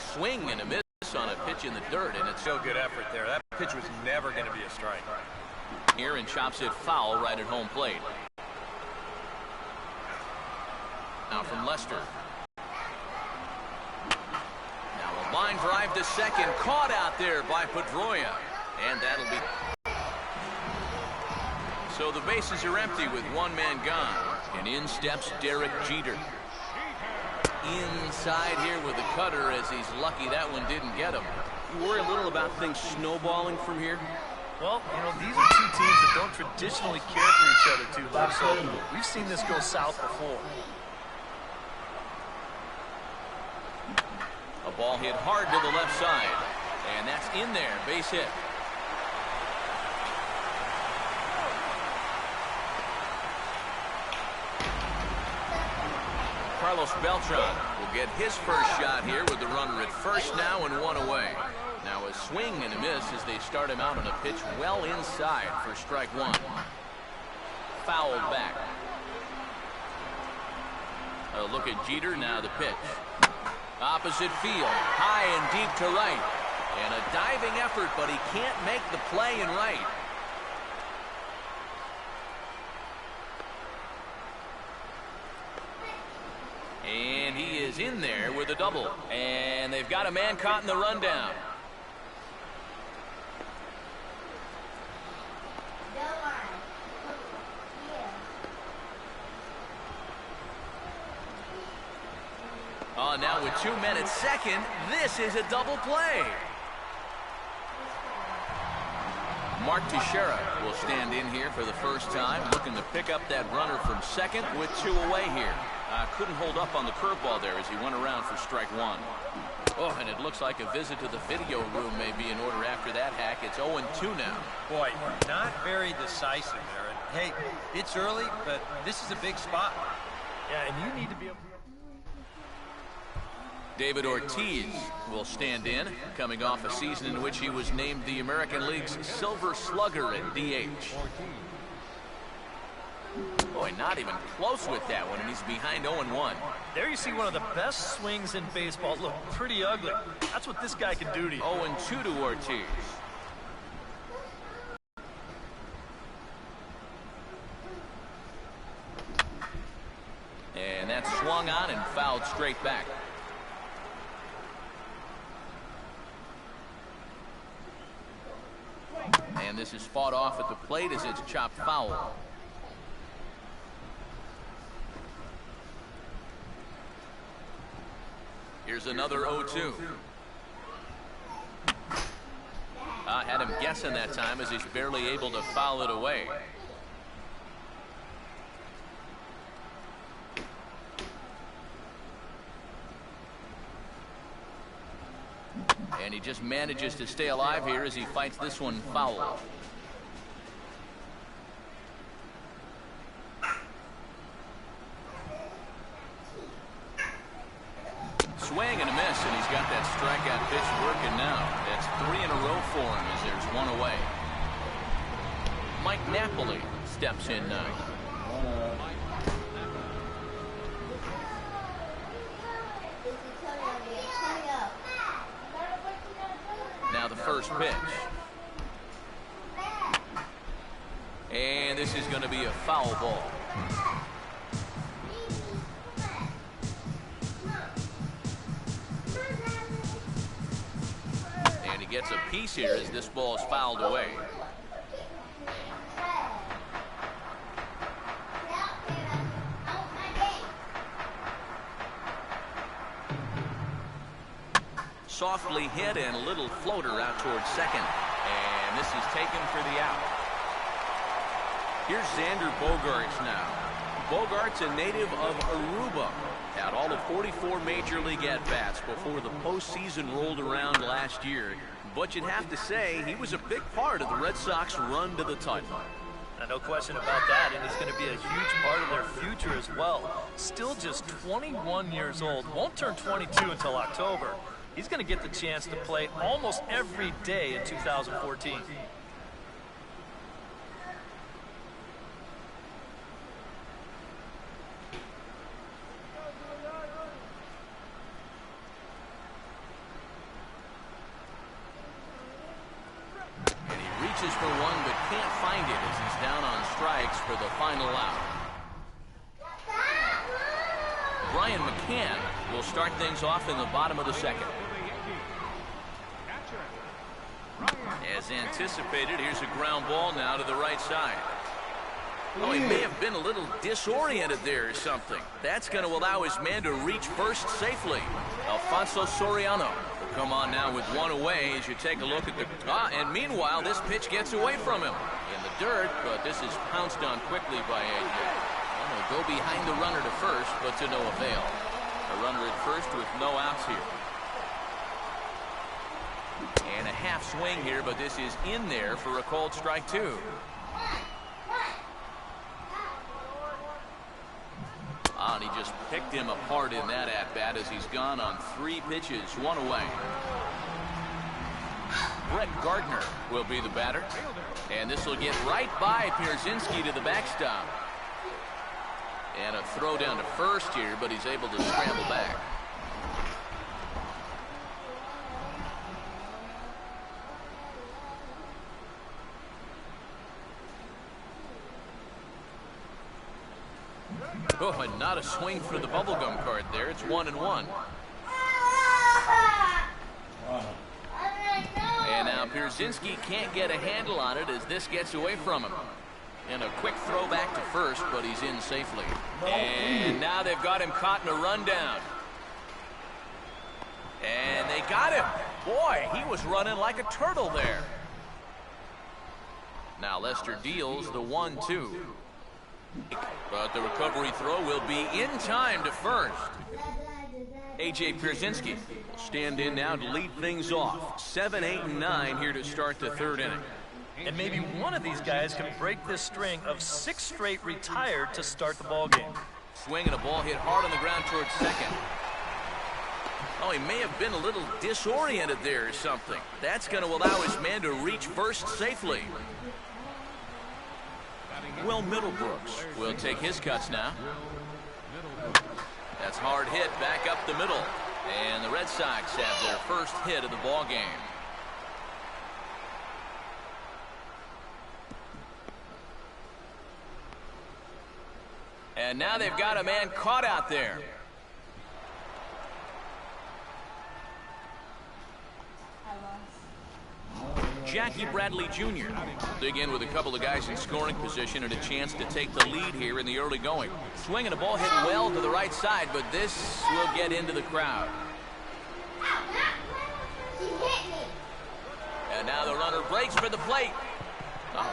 swing and a miss on a pitch in the dirt, and it's so good effort there. That pitch was never going to be a strike. Here and chops it foul right at home plate. Now from Lester. Now a line drive to second, caught out there by Pedroia, and that'll be. So the bases are empty with one man gone, and in steps Derek Jeter. Inside here with a cutter, as he's lucky that one didn't get him. You worry a little about things snowballing from here? Well, you know, these are two teams that don't traditionally care for each other too much, so we've seen this go south before. A ball hit hard to the left side, and that's in there, base hit. Carlos Beltran will get his first shot here with the runner at first now and one away. Now a swing and a miss as they start him out on a pitch well inside for strike one. Fouled back. A look at Jeter, now the pitch. Opposite field, high and deep to right. And a diving effort, but he can't make the play in right. And he is in there with a double. And they've got a man caught in the rundown. Oh, now with 2 men at second, this is a double play. Mark Teixeira will stand in here for the first time, looking to pick up that runner from second with 2 away here. Couldn't hold up on the curveball there as he went around for strike one. Oh, and it looks like a visit to the video room may be in order after that hack. It's 0-2 now. Boy, not very decisive there. And, hey, it's early, but this is a big spot. Yeah, and you need to be able to... David Ortiz will stand in, coming off a season in which he was named the American League's Silver Slugger at DH. Boy, not even close with that one, and he's behind 0-1. There you see one of the best swings in baseball. Look, pretty ugly. That's what this guy can do to you. 0-2 to Ortiz. And that's swung on and fouled straight back. And this is fought off at the plate as it's chopped foul. Here's another 0-2. Had him guessing that time as he's barely able to foul it away. And he just manages to stay alive here as he fights this one foul. Swing and a miss, and he's got that strikeout pitch working now. That's 3 in a row for him as there's one away. Mike Napoli steps in now. Now the first pitch. And this is going to be a foul ball. And he gets a piece here as this ball is fouled away. Softly hit and a little floater out towards second. And this is taken for the out. Here's Xander Bogaerts now. Bogaerts, a native of Aruba, had all of 44 Major League at-bats before the postseason rolled around last year. But you'd have to say he was a big part of the Red Sox run to the title. No question about that, and he's going to be a huge part of their future as well. Still just 21 years old, won't turn 22 until October. He's going to get the chance to play almost every day in 2014. goes for one, but can't find it as he's down on strikes for the final out. Brian McCann will start things off in the bottom of the second. As anticipated, here's a ground ball now to the right side. Oh, he may have been a little disoriented there or something. That's going to allow his man to reach first safely. Alfonso Soriano will come on now with one away as you take a look at the... and meanwhile, this pitch gets away from him in the dirt, but this is pounced on quickly by A.J. He'll go behind the runner to first, but to no avail. A runner at first with no outs here. And a half swing here, but this is in there for a called strike two. And he just picked him apart in that at-bat as he's gone on 3 pitches, 1 away. Brett Gardner will be the batter. And this will get right by Pierzynski to the backstop. And a throw down to first here, but he's able to scramble back. Oh, and not a swing for the bubblegum card there. It's 1-1. And now Pierzynski can't get a handle on it as this gets away from him. And a quick throw back to first, but he's in safely. And now they've got him caught in a rundown. And they got him. Boy, he was running like a turtle there. Now Lester deals the 1-2. But the recovery throw will be in time to first. A.J. Pierzynski will stand in now to lead things off. 7, 8, and 9 here to start the third inning. And maybe one of these guys can break this string of 6 straight retired to start the ball game. Swing and a ball hit hard on the ground towards second. Oh, he may have been a little disoriented there or something. That's going to allow his man to reach first safely. Will Middlebrooks will take his cuts now. That's hard hit back up the middle. And the Red Sox have their first hit of the ball game. And now they've got a man caught out there. Jackie Bradley Jr. dig in with a couple of guys in scoring position and a chance to take the lead here in the early going. Swing and a ball hit well to the right side, but this will get into the crowd. And now the runner breaks for the plate.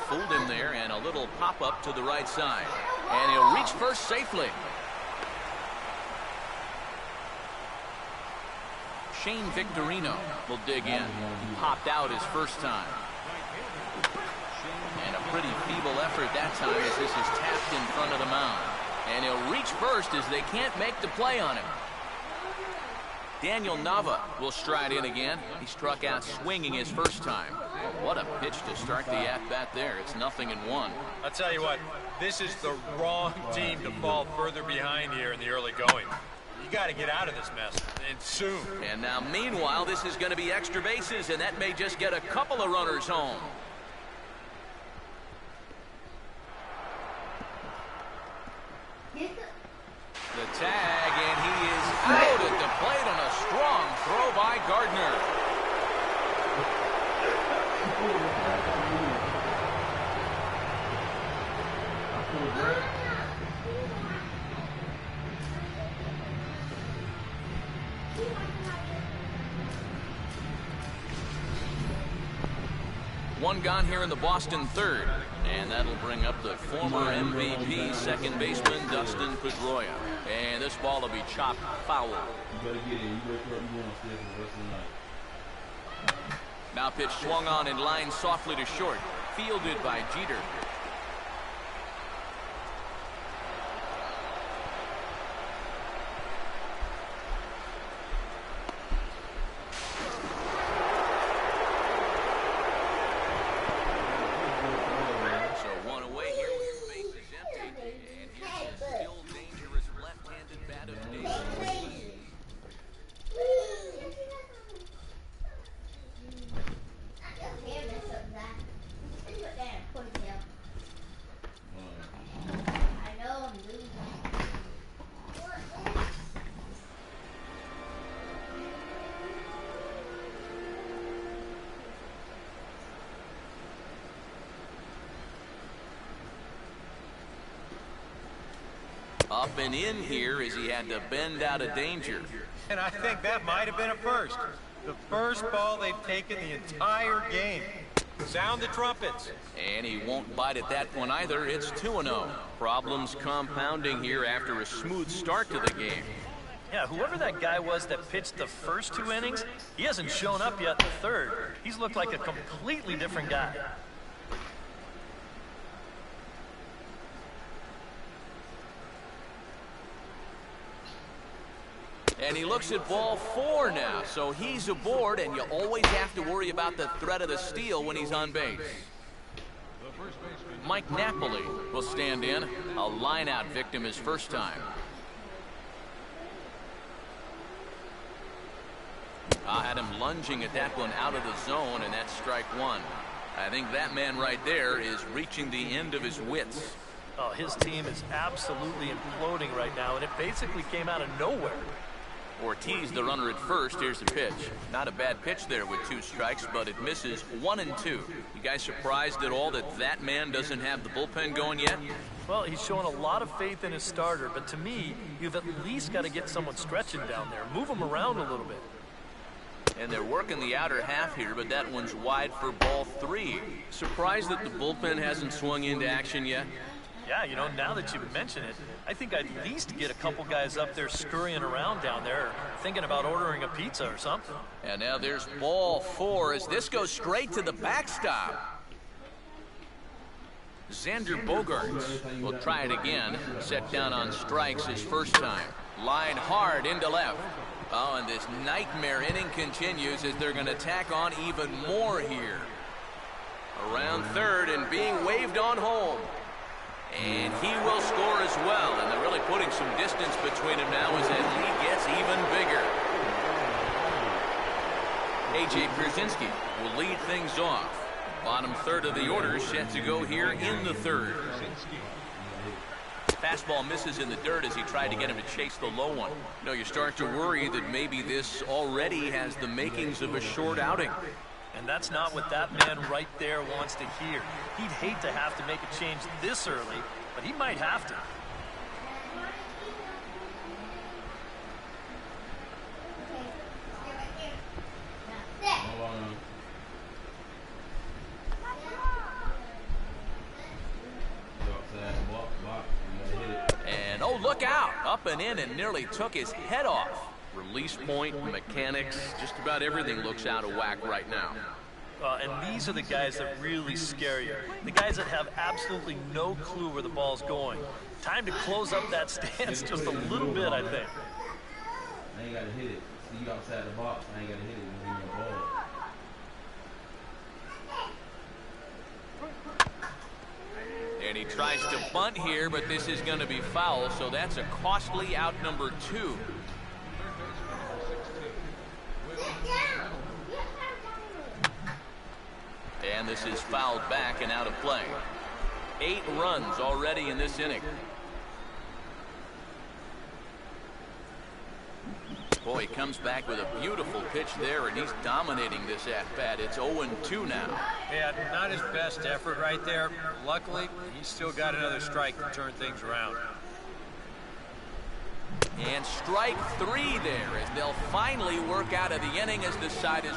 Fooled him there, and a little pop-up to the right side. And he'll reach first safely. Shane Victorino will dig in. He popped out his first time. And a pretty feeble effort that time as this is tapped in front of the mound. And he'll reach first as they can't make the play on him. Daniel Nava will stride in again. He struck out swinging his first time. What a pitch to start the at-bat there. It's 0-1. I'll tell you what, this is the wrong team to fall further behind here in the early going. You got to get out of this mess, and soon. And now, meanwhile, this is going to be extra bases, and that may just get a couple of runners home. The tag, and he is out at the plate on a strong throw by Gardner. One gone here in the Boston third, and that'll bring up the former MVP second baseman Dustin Pedroia. And this ball will be chopped foul. Now pitch swung on and lined softly to short, fielded by Jeter. Up and in here as he had to bend out of danger. And I think that might have been a first. The first ball they've taken the entire game. Sound the trumpets. And he won't bite at that one either. It's 2-0. Problems compounding here after a smooth start to the game. Yeah, whoever that guy was that pitched the first 2 innings, he hasn't shown up yet in the third. He's looked like a completely different guy. And he looks at ball 4 now, so he's aboard, and you always have to worry about the threat of the steal when he's on base. Mike Napoli will stand in, a line-out victim his first time. I had him lunging at that one out of the zone, and that's strike 1. I think that man right there is reaching the end of his wits. Oh, his team is absolutely imploding right now, and it basically came out of nowhere. Ortiz, the runner at first. Here's the pitch. Not a bad pitch there with 2 strikes, but it misses 1 and 2. You guys surprised at all that that man doesn't have the bullpen going yet? Well, he's showing a lot of faith in his starter, but to me, you've at least got to get someone stretching down there. Move him around a little bit. And they're working the outer half here, but that one's wide for ball 3. Surprised that the bullpen hasn't swung into action yet? Yeah, you know, now that you mention it, I think I'd at least get a couple guys up there scurrying around down there, thinking about ordering a pizza or something. And now there's ball 4 as this goes straight to the backstop. Xander Bogaerts will try it again. Set down on strikes his first time. Line hard into left. Oh, and this nightmare inning continues as they're going to tack on even more here. Around third and being waved on home. And he will score as well, and they're really putting some distance between them now as that lead gets even bigger. A.J. Pierzynski will lead things off. Bottom third of the order set to go here in the third. Fastball misses in the dirt as he tried to get him to chase the low one. You know, you start to worry that maybe this already has the makings of a short outing. And that's not what that man right there wants to hear. He'd hate to have to make a change this early, but he might have to. And oh, look out! Up and in and nearly took his head off. Release point, mechanics, just about everything looks out of whack right now. And these are the guys that really scare you. The guys that have absolutely no clue where the ball's going. Time to close up that stance just a little bit, I think. I ain't got to hit it. See, you outside the box. I ain't got to hit it when you give me a ball. And he tries to bunt here, but this is going to be foul, so that's a costly out number 2. And this is fouled back and out of play. 8 runs already in this inning. Boy, he comes back with a beautiful pitch there, and he's dominating this at-bat. It's 0-2 now. Yeah, not his best effort right there. Luckily, he's still got another strike to turn things around. And strike 3 there as they'll finally work out of the inning as this side is...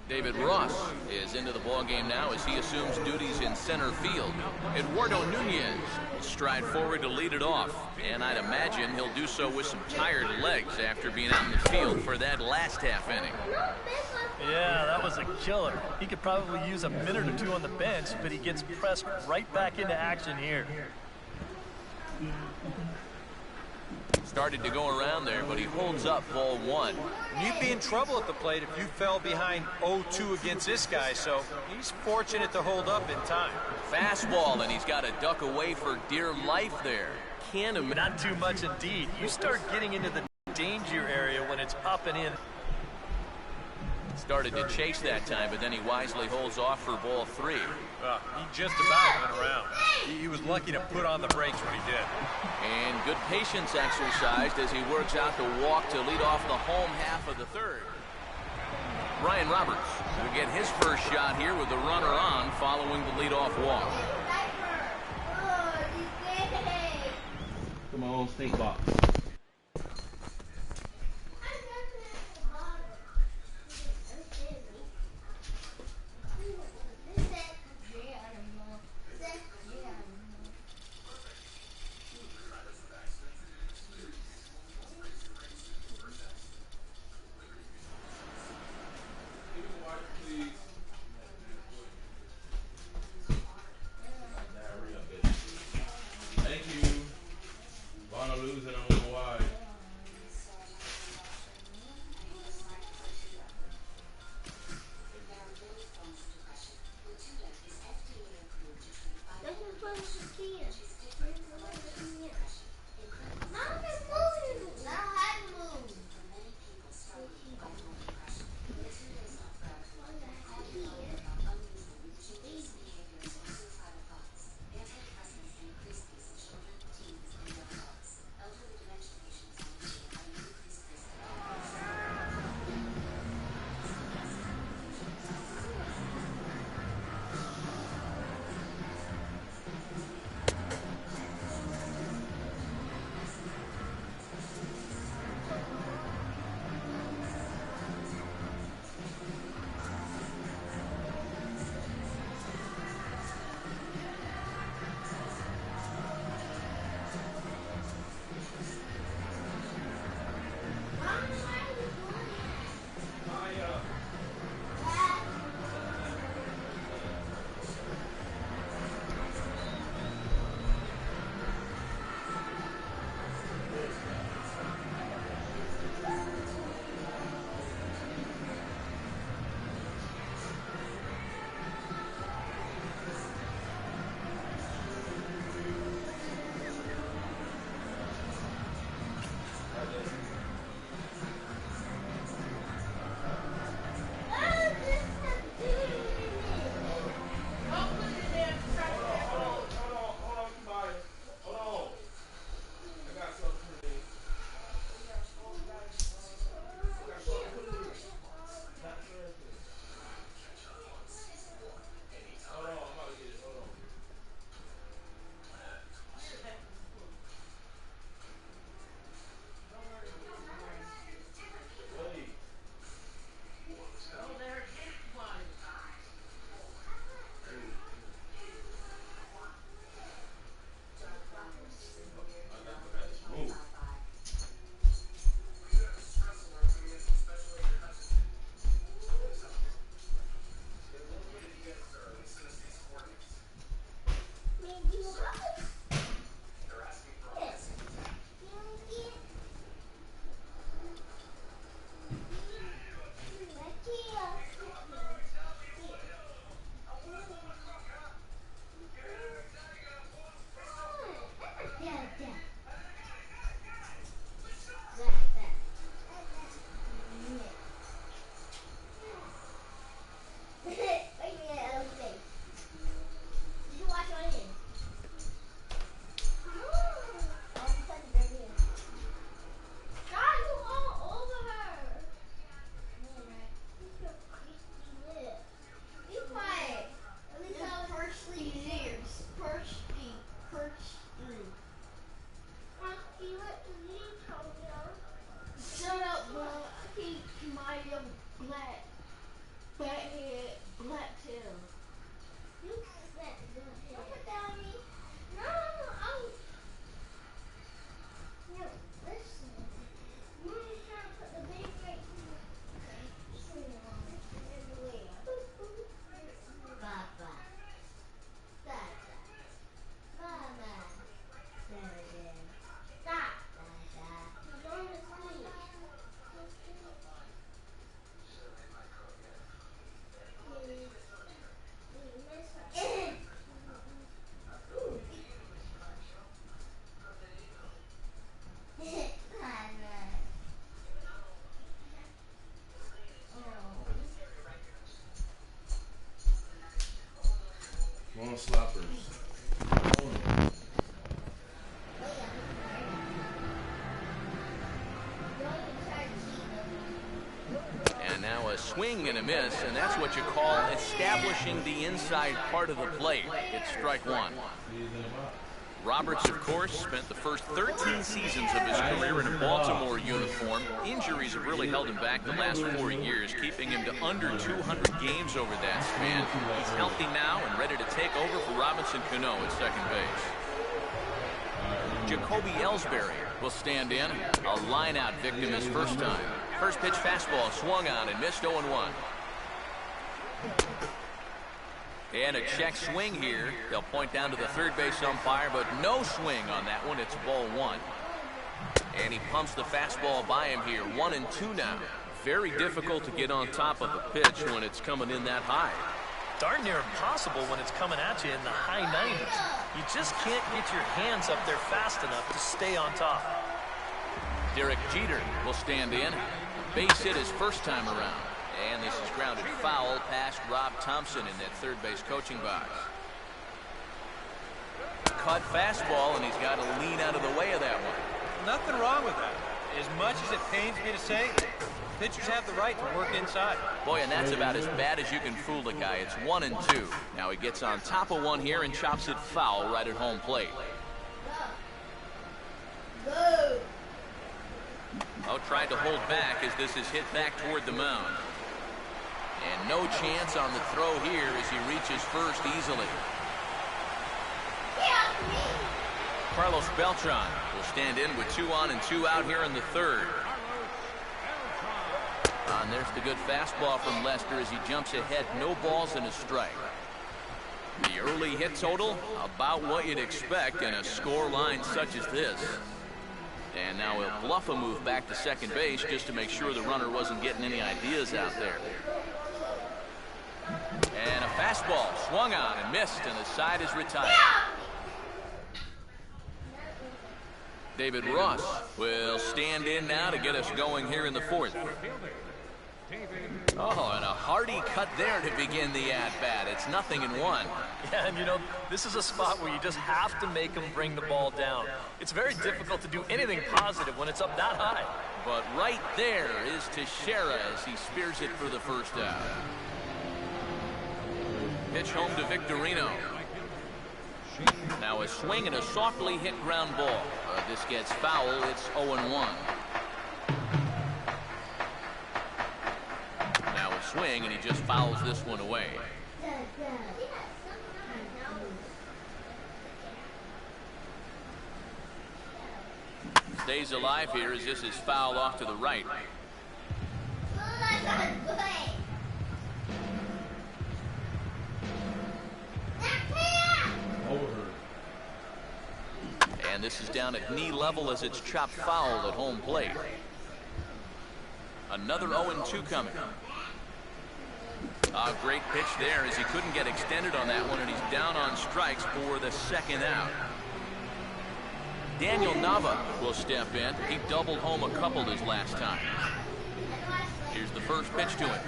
David Ross is into the ballgame now as he assumes duties in center field. Eduardo Nunez will stride forward to lead it off. And I'd imagine he'll do so with some tired legs after being out in the field for that last half inning. Yeah, that was a killer. He could probably use a minute or 2 on the bench, but he gets pressed right back into action here. Started to go around there, but he holds up ball 1. You'd be in trouble at the plate if you fell behind 0-2 against this guy, so he's fortunate to hold up in time. Fastball, and he's got to duck away for dear life there. Can't imagine. Not too much indeed. You start getting into the danger area when it's up and in. Started to chase that time, but then he wisely holds off for ball 3. He just about went around. He was lucky to put on the brakes when he did. And good patience exercised as he works out the walk to lead off the home half of the third. Ryan Roberts will get his first shot here with the runner on following the leadoff walk. my own stink box. Thank you. Vonna losing, I don't know why. More sloppers. And now a swing and a miss, and that's what you call establishing the inside part of the plate. It's strike one. Roberts, of course, spent the first 13 seasons of his career in a Baltimore uniform. Injuries have really held him back the last 4 years, keeping him to under 200 games over that span. He's healthy now and ready to take over for Robinson Cano at second base. Jacoby Ellsbury will stand in. A line-out victim his first time. First pitch fastball swung on and missed 0-1. And a check swing here. They'll point down to the third base umpire, but no swing on that one. It's ball one. And he pumps the fastball by him here. 1-2 now. Very difficult to get on top of a pitch when it's coming in that high. Darn near impossible when it's coming at you in the high 90s. You just can't get your hands up there fast enough to stay on top. Derek Jeter will stand in. Base hit his first time around. And this is grounded foul past Rob Thompson in that third base coaching box. Cut fastball, and he's got to lean out of the way of that one. Nothing wrong with that. As much as it pains me to say, pitchers have the right to work inside. Boy, and that's about as bad as you can fool the guy. It's 1-2. Now he gets on top of one here and chops it foul right at home plate. Oh, tried to hold back as this is hit back toward the mound. And no chance on the throw here as he reaches first easily. Carlos Beltran will stand in with 2 on and 2 out here in the third. And there's the good fastball from Lester as he jumps ahead. No balls and a strike. The early hit total, about what you'd expect in a score line such as this. And now he'll bluff a move back to second base just to make sure the runner wasn't getting any ideas out there. And a fastball swung on and missed, and the side is retired. David Ross will stand in now to get us going here in the fourth. Oh, and a hearty cut there to begin the at-bat. It's 0-1. Yeah, and you know, this is a spot where you just have to make him bring the ball down. It's very difficult to do anything positive when it's up that high. But right there is Teixeira as he spears it for the first out. Pitch home to Victorino. Now a swing and a softly hit ground ball. This gets foul. It's 0-1. Now a swing, and he just fouls this one away. Stays alive here as this is foul off to the right. And this is down at knee level as it's chopped foul at home plate. Another 0-2 coming. A great pitch there as he couldn't get extended on that one, and he's down on strikes for the second out. Daniel Nava will step in. He doubled home a couple his last time. Here's the first pitch to him.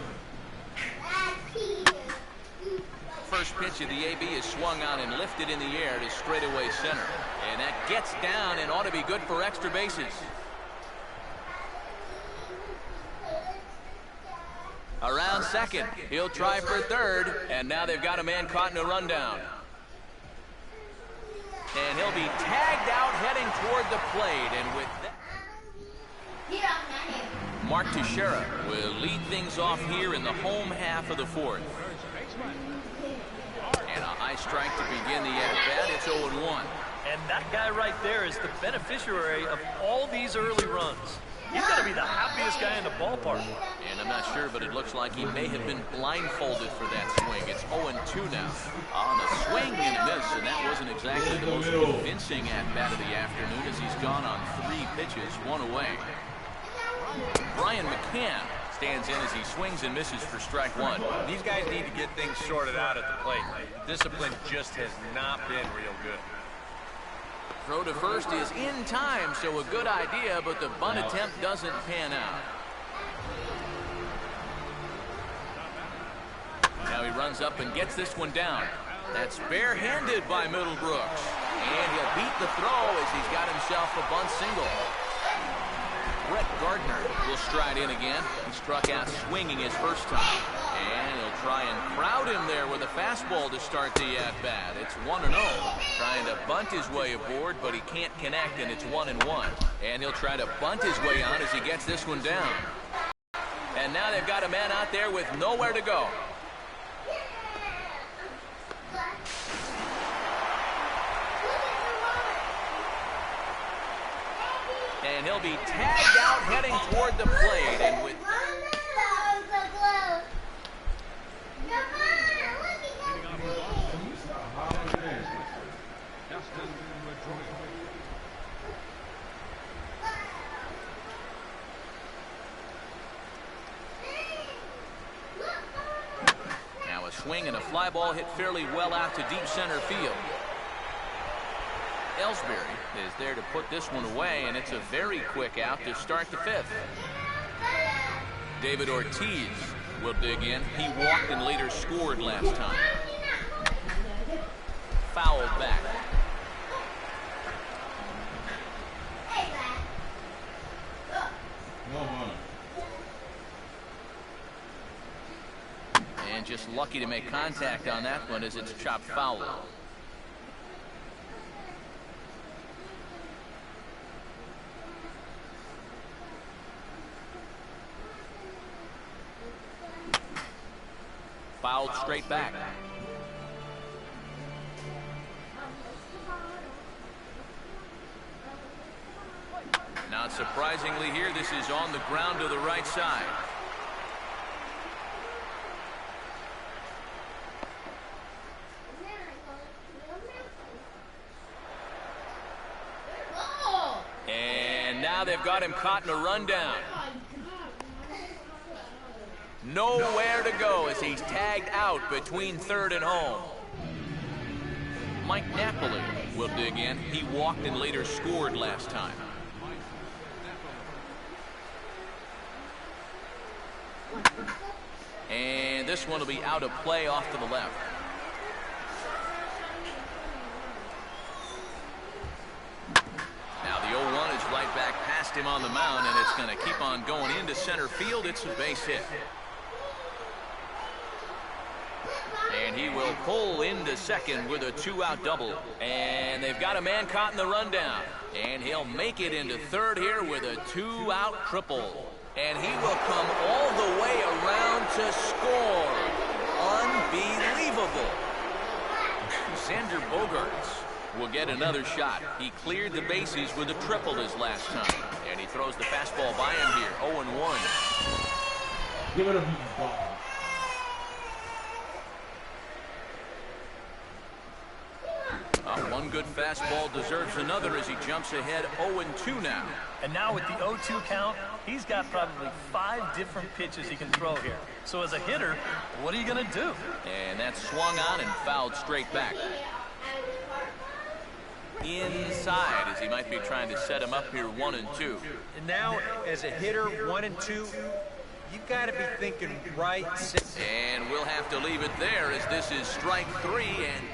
First pitch of the AB is swung on and lifted in the air to straightaway center. And that gets down and ought to be good for extra bases. Around second. He'll try for third. And now they've got a man caught in a rundown. And he'll be tagged out heading toward the plate. And with that, Mark Teixeira will lead things off here in the home half of the fourth. And a high strike to begin the at-bat. It's 0-1. And that guy right there is the beneficiary of all these early runs. He's got to be the happiest guy in the ballpark. And I'm not sure, but it looks like he may have been blindfolded for that swing. It's 0-2 now. On a swing and a miss, and that wasn't exactly the most convincing at-bat of the afternoon as he's gone on 3 pitches, 1 away. Brian McCann stands in as he swings and misses for strike 1. These guys need to get things sorted out at the plate. Discipline just has not been real good. Throw to first is in time, so a good idea, but the bunt attempt doesn't pan out. Now he runs up and gets this one down. That's barehanded by Middlebrooks. And he'll beat the throw as he's got himself a bunt single. Brett Gardner will stride in again. He struck out swinging his first time. And he'll try and crowd him there with a fastball to start the at-bat. It's 1-0. Trying to bunt his way aboard, but he can't connect, and it's 1-1. And he'll try to bunt his way on as he gets this one down. And now they've got a man out there with nowhere to go. And he'll be tagged out heading toward the plate. And with now a swing and a fly ball hit fairly well out to deep center field. Ellsbury is there to put this one away, and it's a very quick out to start the fifth. David Ortiz will dig in. He walked and later scored last time. Fouled back. And just lucky to make contact on that one as it's chopped foul. Fouled straight back. Not surprisingly here, this is on the ground to the right side. And now they've got him caught in a rundown. Nowhere to go as he's tagged out between third and home. Mike Napoli will dig in. He walked and later scored last time. And this one will be out of play off to the left. Now the 0-1 is right back past him on the mound, and it's going to keep on going into center field. It's a base hit. And he will pull into second with a 2-out double. And they've got a man caught in the rundown. And he'll make it into third here with a 2-out triple. And he will come all the way around to score. Unbelievable. Xander Bogaerts will get another shot. He cleared the bases with a triple his last time. And he throws the fastball by him here. 0-1. Give it a ball. One good fastball deserves another as he jumps ahead 0-2 now. And now with the 0-2 count, he's got probably 5 different pitches he can throw here. So as a hitter, what are you going to do? And that's swung on and fouled straight back. Inside as he might be trying to set him up here 1-2. And now as a hitter 1-2, you got to be thinking right. And we'll have to leave it there as this is strike 3, and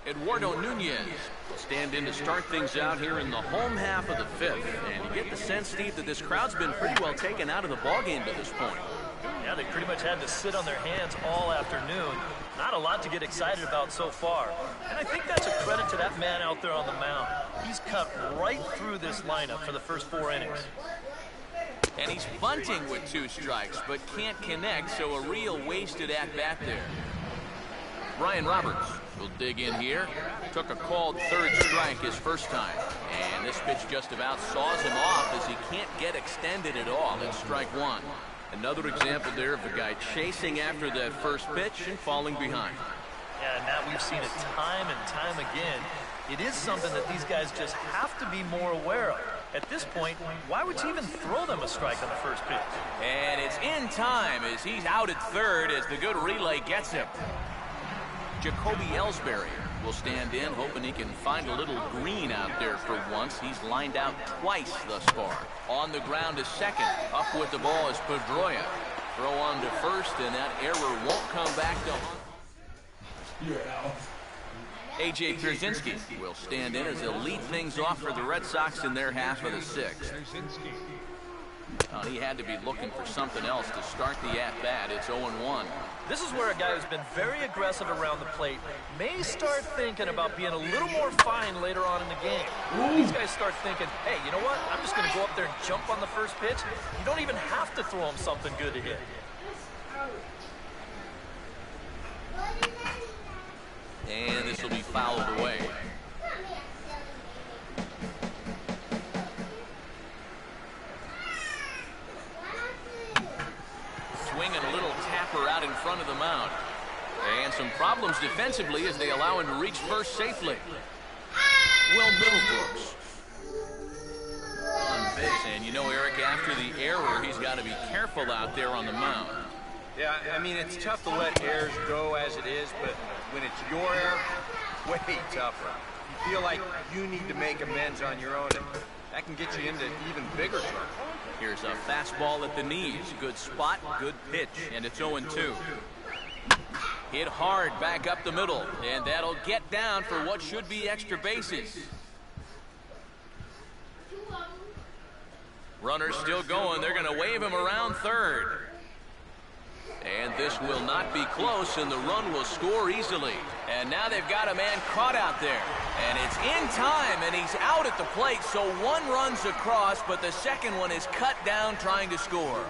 Eduardo Nunez will stand in to start things out here in the home half of the fifth. And you get the sense, Steve, that this crowd's been pretty well taken out of the ballgame to this point. Yeah, they pretty much had to sit on their hands all afternoon. Not a lot to get excited about so far. And I think that's a credit to that man out there on the mound. He's cut right through this lineup for the first 4 innings. And he's bunting with 2 strikes, but can't connect, so a real wasted at-bat there. Brian Roberts will dig in here. Took a called third strike his first time. And this pitch just about saws him off as he can't get extended at all. It's strike 1. Another example there of a guy chasing after that first pitch and falling behind. Yeah, and that we've seen it time and time again. It is something that these guys just have to be more aware of. At this point, why would you even throw them a strike on the first pitch? And it's in time as he's out at third as the good relay gets him. Jacoby Ellsbury will stand in, hoping he can find a little green out there for once. He's lined out twice thus far. On the ground is second. Up with the ball is Pedroia. Throw on to first, and that error won't come back to hunt. You're out. A.J. Pierzynski will stand in as he'll lead things off for the Red Sox in their half of the sixth. He had to be looking for something else to start the at-bat. It's 0-1. This is where a guy who's been very aggressive around the plate may start thinking about being a little more fine later on in the game. These guys start thinking, hey, you know what? I'm just going to go up there and jump on the first pitch. You don't even have to throw him something good to hit. And this will be fouled away. Swinging a little tapper out in front of the mound. And some problems defensively as they allow him to reach first safely. Will Middlebrooks on base. And you know, Eric, after the error, he's got to be careful out there on the mound. Yeah, I mean, it's tough to let errors go as it is, but when it's your error, way tougher. You feel like you need to make amends on your own, and that can get you into even bigger trouble. Here's a fastball at the knees. Good spot, good pitch, and it's 0-2. Hit hard back up the middle, and that'll get down for what should be extra bases. Runner's still going. They're going to wave him around third. And this will not be close, and the run will score easily. And now they've got a man caught out there. And it's in time, and he's out at the plate, so one run's across, but the second one is cut down trying to score.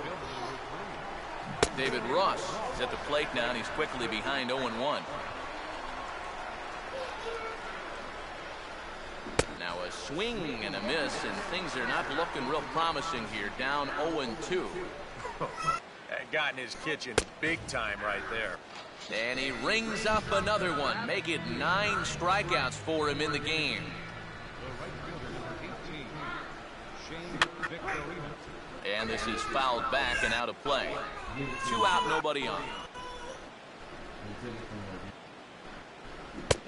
David Ross is at the plate now, and he's quickly behind 0-1. Now a swing and a miss, and things are not looking real promising here. Down 0-2. Got in his kitchen big time right there. And he rings up another one. Make it 9 strikeouts for him in the game. And this is fouled back and out of play. 2 out, nobody on.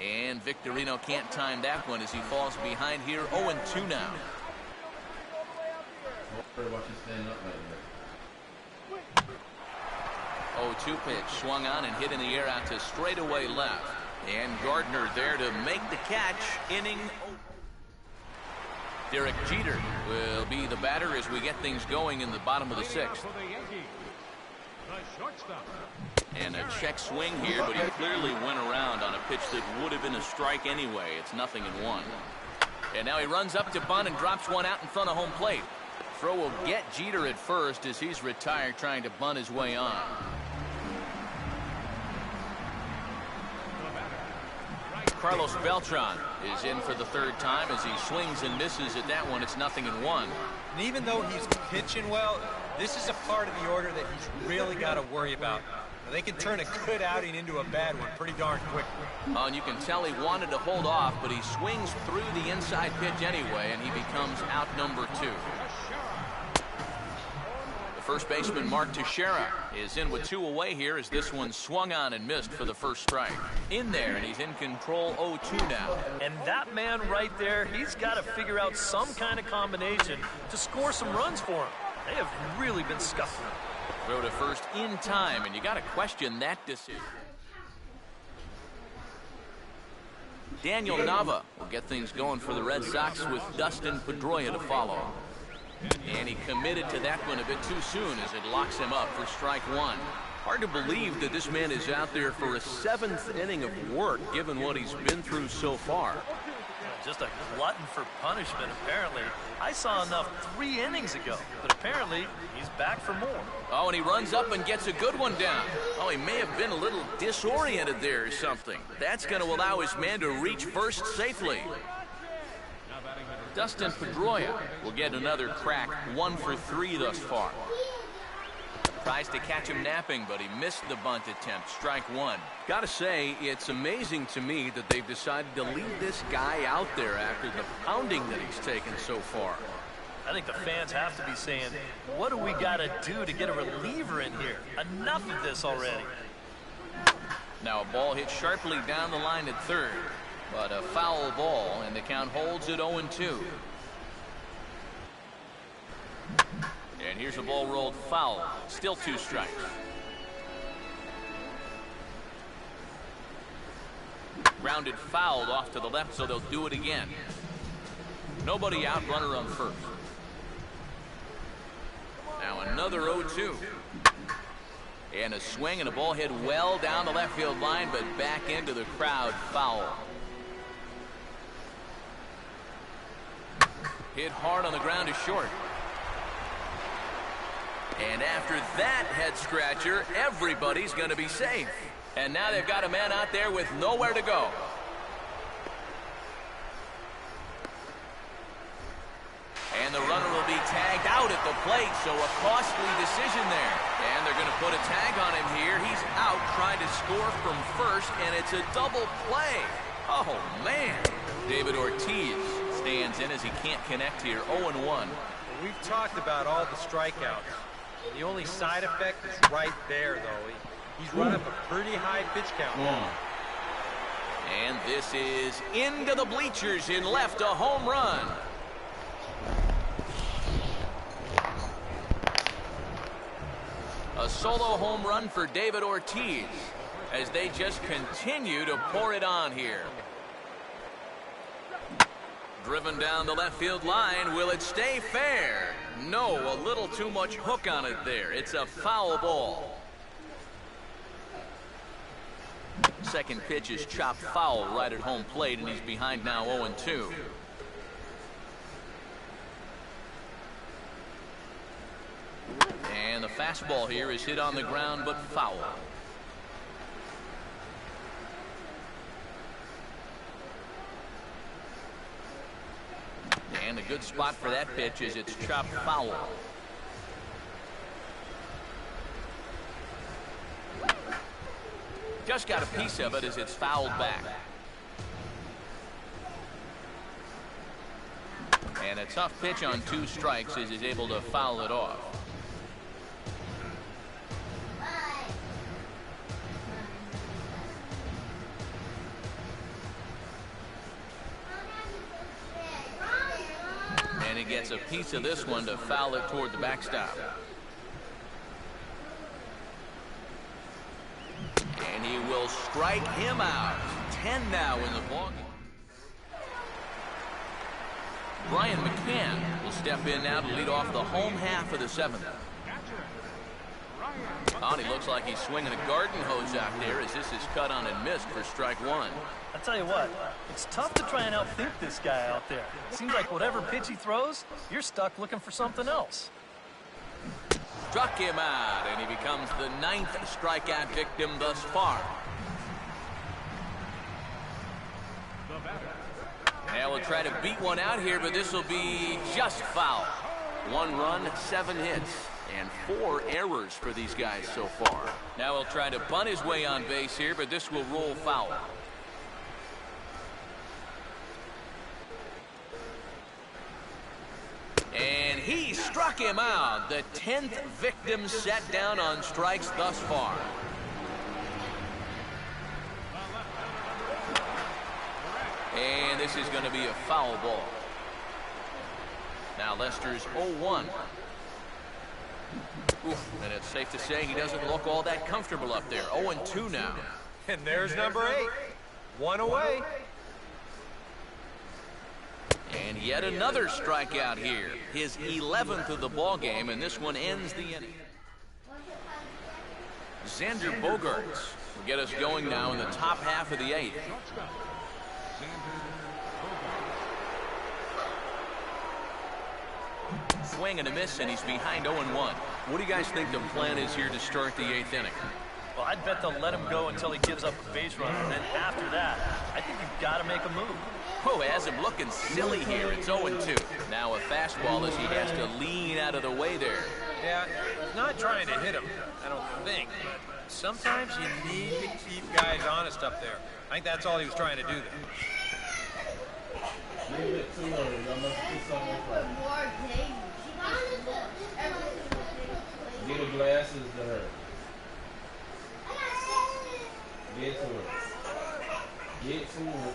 And Victorino can't time that one as he falls behind here. 0-2 now. 0-2 pitch swung on and hit in the air out to straightaway left. And Gardner there to make the catch. Inning. Derek Jeter will be the batter as we get things going in the bottom of the sixth. And a check swing here, but he clearly went around on a pitch that would have been a strike anyway. It's 0-1. And now he runs up to bunt and drops one out in front of home plate. Throw will get Jeter at first as he's retired trying to bunt his way on. Carlos Beltran is in for the third time as he swings and misses at that one. It's 0-1. And even though he's pitching well, this is a part of the order that he's really got to worry about. They can turn a good outing into a bad one pretty darn quickly. And you can tell he wanted to hold off, but he swings through the inside pitch anyway, and he becomes out number 2. First baseman Mark Teixeira is in with 2 away here as this one swung on and missed for the first strike. In there, and he's in control 0-2 now. And that man right there, he's got to figure out some kind of combination to score some runs for him. They have really been scuffling him. Throw to first in time, and you got to question that decision. Daniel Nava will get things going for the Red Sox with Dustin Pedroia to follow. And he committed to that one a bit too soon as it locks him up for strike 1. Hard to believe that this man is out there for a 7th inning of work given what he's been through so far. Just a glutton for punishment, apparently. I saw enough 3 innings ago, but apparently he's back for more. Oh, and he runs up and gets a good one down. Oh, he may have been a little disoriented there or something. That's going to allow his man to reach first safely. Dustin Pedroia will get another crack, 1 for 3 thus far. Tries to catch him napping, but he missed the bunt attempt. Strike 1. Gotta say, it's amazing to me that they've decided to leave this guy out there after the pounding that he's taken so far. I think the fans have to be saying, what do we gotta do to get a reliever in here? Enough of this already. Now a ball hit sharply down the line at third. But a foul ball, and the count holds at 0-2. And here's a ball rolled foul. Still 2 strikes. Grounded fouled off to the left, so they'll do it again. Nobody out, runner on first. Now another 0-2. And a swing and a ball hit well down the left field line, but back into the crowd, foul. Hit hard on the ground to short. And after that head scratcher, everybody's going to be safe. And now they've got a man out there with nowhere to go. And the runner will be tagged out at the plate, so a costly decision there. And they're going to put a tag on him here. He's out trying to score from first, and it's a double play. Oh, man. David Ortiz stands in as he can't connect here, 0-1. We've talked about all the strikeouts. The only side effect is right there, though. He's run up a pretty high pitch count. And this is into the bleachers in left, a home run. A solo home run for David Ortiz as they just continue to pour it on here. Driven down the left field line. Will it stay fair? No, a little too much hook on it there. It's a foul ball. Second pitch is chopped foul right at home plate, and he's behind now 0-2. And the fastball here is hit on the ground but foul. And a good spot for that pitch is it's chopped foul. Just got a piece of it as it's fouled back. And a tough pitch on 2 strikes as he's able to foul it off. And he gets a piece of this one to foul it toward the backstop. And he will strike him out. 10 now in the ball game. Brian McCann will step in now to lead off the home half of the 7th. Oh, and he looks like he's swinging a garden hose out there as this is cut on and missed for strike 1. I'll tell you what, it's tough to try and outthink this guy out there. It seems like whatever pitch he throws, you're stuck looking for something else. Struck him out, and he becomes the 9th strikeout victim thus far. Now we'll try to beat one out here, but this will be just foul. 1 run, 7 hits, and 4 errors for these guys so far. Now he'll try to bunt his way on base here, but this will roll foul. And he struck him out. The 10th victim set down on strikes thus far. And this is going to be a foul ball. Now Lester's 0-1. And it's safe to say he doesn't look all that comfortable up there. 0-2 now. And there's number 8. 1 away. And yet another strikeout here. His 11th of the ball game, and this one ends the inning. Xander Bogaerts will get us going now in the top half of the 8th. Swing and a miss, and he's behind 0-1. What do you guys think the plan is here to start the 8th inning? Well, I'd bet they'll let him go until he gives up a base runner, and then after that, I think you've got to make a move. Oh, has him looking silly here. It's 0-2. Now a fastball as he has to lean out of the way there. Yeah, he's not trying to hit him, I don't think. But sometimes you need to keep guys honest up there. I think that's all he was trying to do there. A little bit too early. Y'all must do something for her. Get the glasses to her. Get to her. Get to her.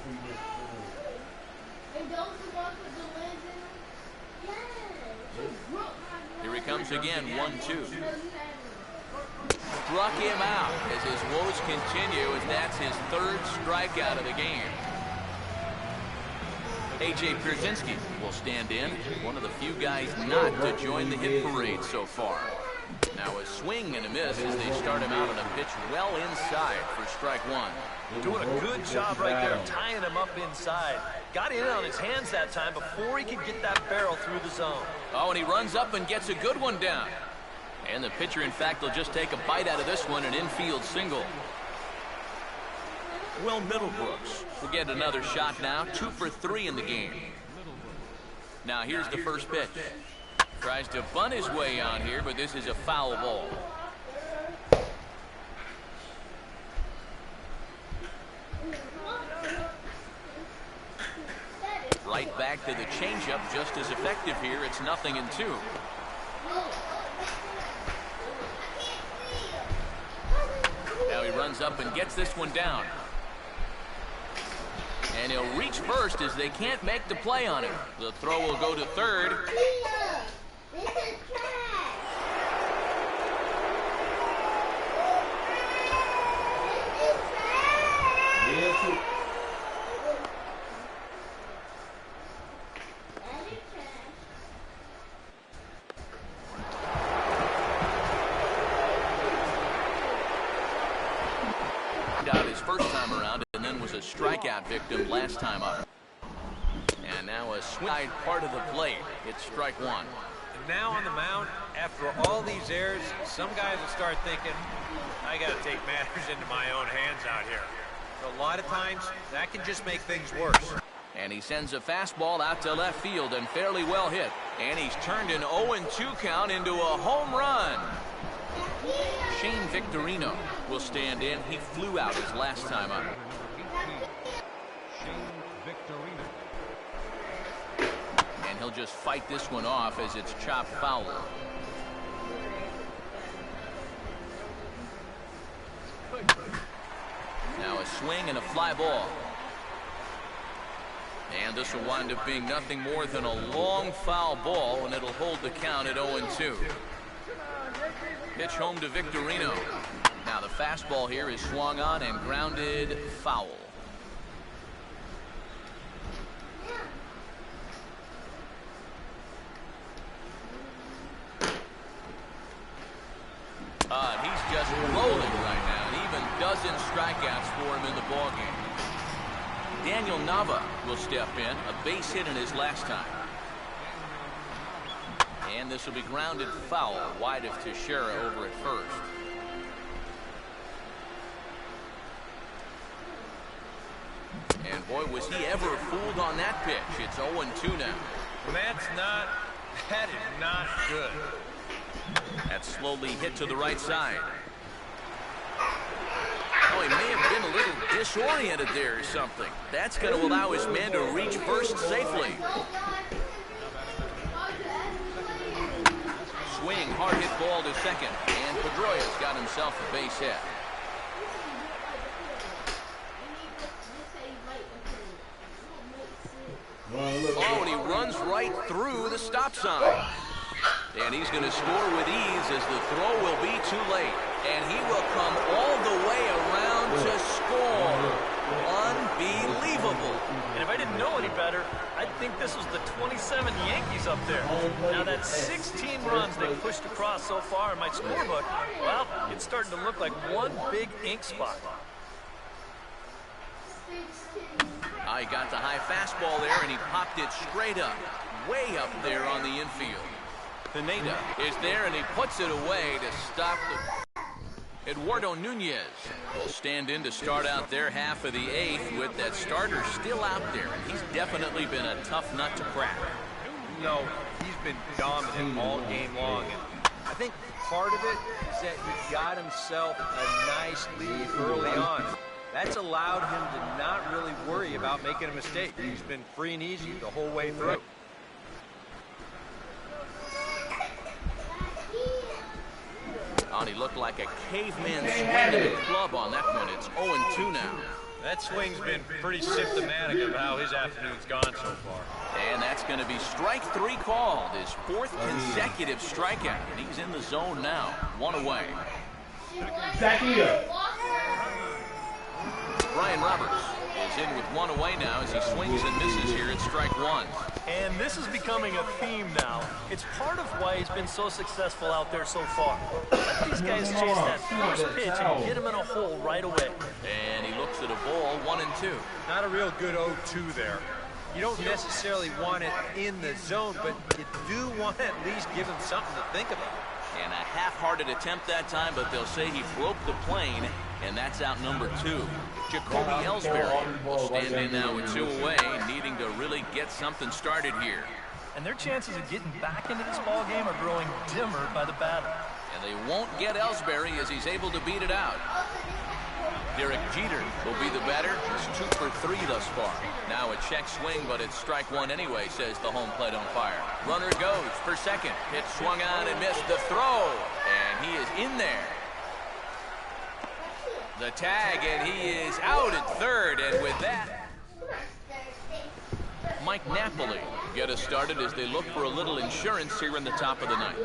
Here he comes again, 1-2. struck him out as his woes continue, as that's his third strikeout of the game. A.J. Pierzynski will stand in, one of the few guys not to join the hit parade so far. Now a swing and a miss as they start him out on a pitch well inside for strike one. Doing a good job right there, tying him up inside. Got in on his hands that time before he could get that barrel through the zone. Oh, and he runs up and gets a good one down. And the pitcher, in fact, will just take a bite out of this one, an infield single. Will Middlebrooks will get another shot now, 2 for 3 in the game. Now here's the first pitch. Tries to bunt his way on here, but this is a foul ball. Right back to the changeup, just as effective here. It's 0-2. Now he runs up and gets this one down. And he'll reach first as they can't make the play on him. The throw will go to third. Out his first time around, and then was a strikeout victim last time up. And now a swing part of the plate. It's strike one. And now on the mound, after all these errors, some guys will start thinking, I got to take matters into my own hands out here. So a lot of times, that can just make things worse. And he sends a fastball out to left field and fairly well hit. And he's turned an 0-2 count into a home run. Shane Victorino will stand in. He flew out his last time up. And he'll just fight this one off as it's chopped foul. Now a swing and a fly ball. And this will wind up being nothing more than a long foul ball, and it'll hold the count at 0-2. Pitch home to Victorino. Now the fastball here is swung on and grounded foul. He's just rolling right now, and even dozen strikeouts for him in the ballgame. Daniel Nava will step in, a base hit in his last time. And this will be grounded foul, wide of Teixeira over at first. And boy, was he ever fooled on that pitch. It's 0-2 now. That is not good. That's slowly hit to the right side. Oh, he may have been a little disoriented there or something. That's going to allow his man to reach first safely. Swing, hard hit ball to second, and Pedroia's got himself a base hit. Oh, and he runs right through the stop sign. And he's going to score with ease as the throw will be too late. And he will come all the way around to score. Unbelievable. And if I didn't know any better, I'd think this was the 27 Yankees up there. Now that's 16 runs they've pushed across so far in my scorebook. Well, it's starting to look like one big ink spot. He got the high fastball there, and he popped it straight up, way up there on the infield. Pineda is there, and he puts it away to stop the... Eduardo Nunez will stand in to start out their half of the eighth with that starter still out there, and he's definitely been a tough nut to crack. No, he's been dominant all game long. And I think part of it is that he got himself a nice lead early on. That's allowed him to not really worry about making a mistake. He's been free and easy the whole way through. Oh, he looked like a caveman swinging the club on that one. It's 0-2 now. That swing's been pretty symptomatic of how his afternoon's gone so far. And that's going to be strike three called, his fourth consecutive strikeout. And he's in the zone now, one away. Brian Roberts is in with one away now as he swings and misses here at strike one. And this is becoming a theme now. It's part of why he's been so successful out there so far. Let these guys chase that first pitch and get him in a hole right away. And he looks at a ball, 1-2. Not a real good 0-2 there. You don't necessarily want it in the zone, but you do want to at least give him something to think about. And a half-hearted attempt that time, but they'll say he broke the plane, and that's out number 2. Jacoby Ellsbury will stand in now with 2 away, needing to really get something started here. And their chances of getting back into this ball game are growing dimmer by the batter. And they won't get Ellsbury as he's able to beat it out. Derek Jeter will be the batter. He's 2 for 3 thus far. Now a check swing, but it's strike one anyway, says the home plate umpire. Runner goes for second. Pitch swung on and missed the throw. And he is in there. The tag, and he is out at third. And with that, Mike Napoli get us started as they look for a little insurance here in the top of the ninth.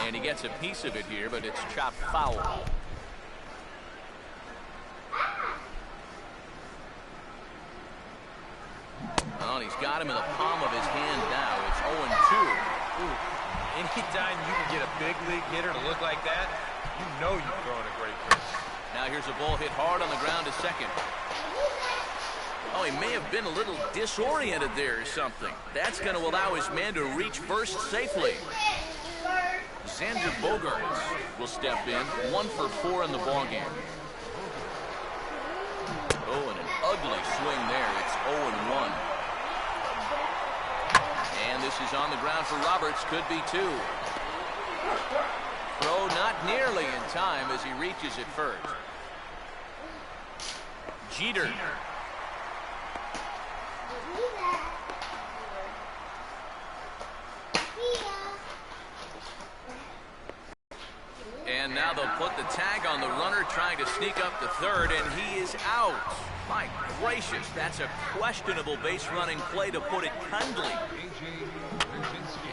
And he gets a piece of it here, but it's chopped foul. Well, he's got him in the palm of his hand now. It's 0-2. Anytime you can get a big league hitter to look like that, you know you're throwing a great pitch. Now here's a ball hit hard on the ground to second. Oh, he may have been a little disoriented there or something. That's going to allow his man to reach first safely. Xander Bogaerts will step in, 1 for 4 in the ballgame. Oh, and an ugly swing there. It's 0-1. And this is on the ground for Roberts. Could be 2. Throw not nearly in time as he reaches it first. Jeter. And now they'll put the tag on the runner trying to sneak up to third, and he is out. My gracious, that's a questionable base running play, to put it kindly.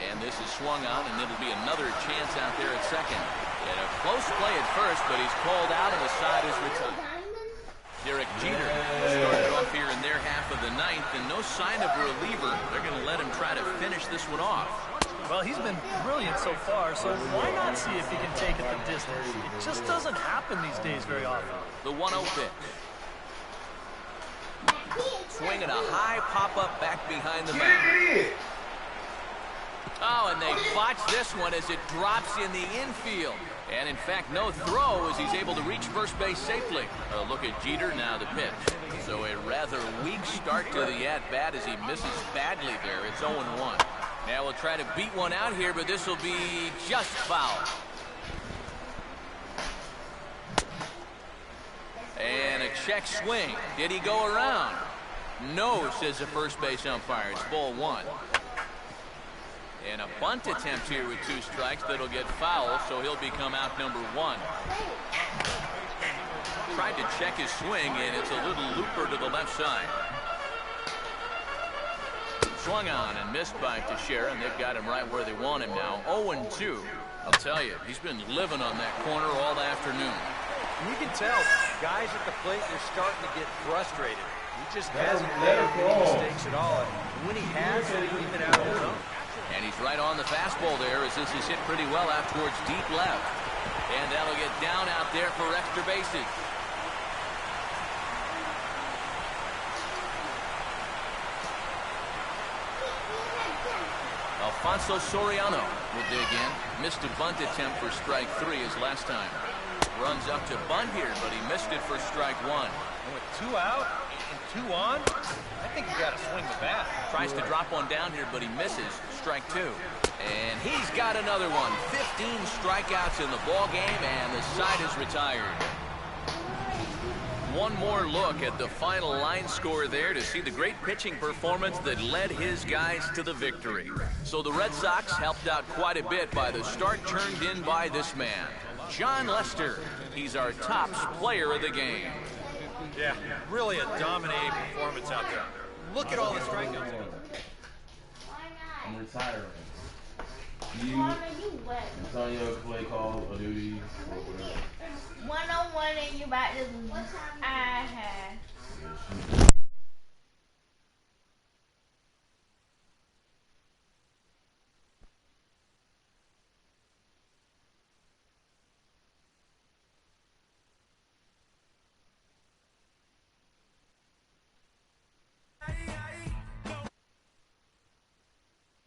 And this is swung on, and it'll be another chance out there at second. And a close play at first, but he's called out, and the side is retired. Derek Jeter started off here in their half of the ninth, and no sign of a reliever. They're going to let him try to finish this one off. Well, he's been brilliant so far, so why not see if he can take it the distance? It just doesn't happen these days very often. The 1-0 pitch. Swinging a high pop-up back behind the mound. Oh, and they botch this one as it drops in the infield. And, in fact, no throw as he's able to reach first base safely. Look at Jeter now, the pitch. So a rather weak start to the at-bat as he misses badly there. It's 0-1. Now we'll try to beat one out here, but this will be just foul. And a check swing. Did he go around? No, says the first base umpire. It's ball 1. And a bunt attempt here with 2 strikes that'll get foul, so he'll become out number 1. Tried to check his swing, and it's a little looper to the left side. Swung on and missed by Teixeira, and they've got him right where they want him now. 0-2. I'll tell you, he's been living on that corner all afternoon. You can tell, guys at the plate, they're starting to get frustrated. He just hasn't made any mistakes at all. And when he has, he's been out of his own. And he's right on the fastball there as this is hit pretty well out towards deep left. And that'll get down out there for extra bases. Alfonso Soriano will dig in. Missed a bunt attempt for strike 3 his last time. Runs up to bunt here, but he missed it for strike 1. And with 2 out and 2 on, I think you got to swing the bat. Tries to drop one down here, but he misses. Strike 2. And he's got another one. 15 strikeouts in the ball game, and the side is retired. One more look at the final line score there to see the great pitching performance that led his guys to the victory. So the Red Sox helped out quite a bit by the start turned in by this man, Jon Lester. He's our tops player of the game. Yeah, really a dominating performance out there. Look at all the strikeouts. I'm retiring. You, Antonio play call or duty or whatever. 1-on-1 and you about to